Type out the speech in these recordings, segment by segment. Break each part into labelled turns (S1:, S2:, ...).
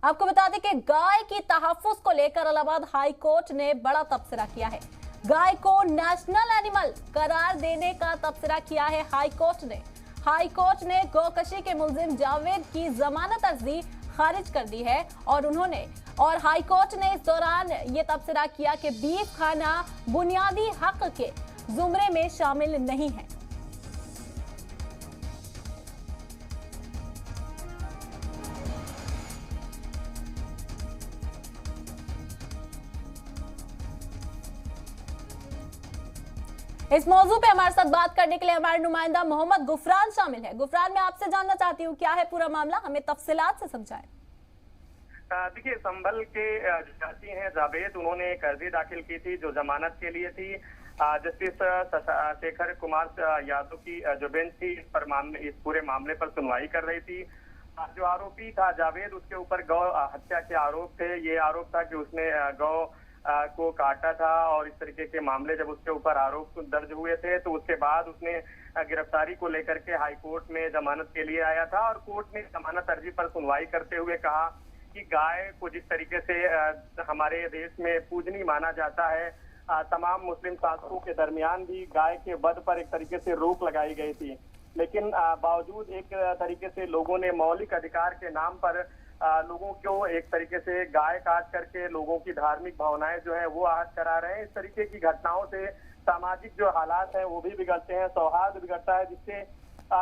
S1: आपको बता दें कि गाय की तहफ्फुज को लेकर इलाहाबाद हाई कोर्ट ने बड़ा तबसरा किया है। गाय को नेशनल एनिमल करार देने का तबसरा किया है हाई कोर्ट ने। हाई कोर्ट ने गोकशी के मुलजिम जावेद की जमानत अर्जी खारिज कर दी है और हाई कोर्ट ने इस दौरान ये तबसरा किया कि बीफ खाना बुनियादी हक के जुमरे में शामिल नहीं है। इस मौजू पे हमारे साथ बात करने के लिए हमारे नुमाइंदा मोहम्मद गुफरान शामिल है। गुफरान, मैं आपसे जानना चाहती हूँ क्या है पूरा मामला, हमें तफसीलात से समझाएं।
S2: देखिए, संभल के जाती हैं जावेद, उन्होंने एक अर्जी दाखिल की थी जो जमानत के लिए थी। जस्टिस शेखर कुमार यादव की जो बेंच थी इस पूरे मामले पर सुनवाई कर रही थी। जो आरोपी था जावेद, उसके ऊपर गौ हत्या के आरोप थे। ये आरोप था कि उसने गौ को काटा था और इस तरीके के मामले जब उसके ऊपर आरोप दर्ज हुए थे तो उसके बाद उसने गिरफ्तारी को लेकर के हाई कोर्ट में जमानत के लिए आया था और कोर्ट ने जमानत अर्जी पर सुनवाई करते हुए कहा कि गाय को जिस तरीके से हमारे देश में पूजनीय माना जाता है, तमाम मुस्लिम शासकों के दरमियान भी गाय के वध पर एक तरीके से रोक लगाई गई थी। लेकिन बावजूद एक तरीके से लोगों ने मौलिक अधिकार के नाम पर लोगों को एक तरीके से गाय काट करके लोगों की धार्मिक भावनाएं जो है वो आहत करा रहे हैं। इस तरीके की घटनाओं से सामाजिक जो हालात हैं वो भी बिगड़ते हैं, सौहार्द बिगड़ता है, जिससे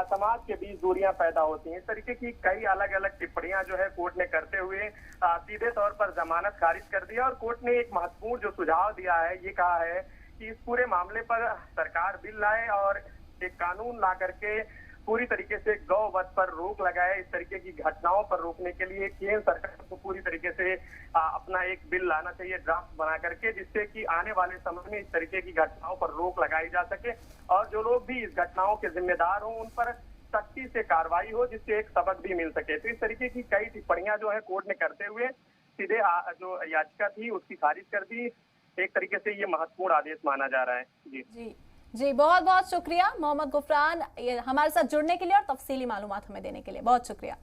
S2: समाज के बीच दूरियां पैदा होती हैं। इस तरीके की कई अलग अलग टिप्पणियां जो है कोर्ट ने करते हुए सीधे तौर पर जमानत खारिज कर दिया और कोर्ट ने एक महत्वपूर्ण जो सुझाव दिया है, ये कहा है कि इस पूरे मामले पर सरकार बिल लाए और एक कानून ला करके पूरी तरीके से गौ वध पर रोक लगाए। इस तरीके की घटनाओं पर रोकने के लिए केंद्र सरकार को पूरी तरीके से अपना एक बिल लाना चाहिए, ड्राफ्ट बना करके, जिससे कि आने वाले समय में इस तरीके की घटनाओं पर रोक लगाई जा सके और जो लोग भी इस घटनाओं के जिम्मेदार हों उन पर सख्ती से कार्रवाई हो, जिससे एक सबक भी मिल सके। तो इस तरीके की कई टिप्पणियां जो है कोर्ट ने करते हुए सीधे जो याचिका थी उसकी खारिज कर दी। एक तरीके से ये महत्वपूर्ण आदेश माना जा रहा है। जी
S1: जी, बहुत बहुत शुक्रिया मोहम्मद गुफरान हमारे साथ जुड़ने के लिए और तफसीली मालूमात हमें देने के लिए। बहुत शुक्रिया।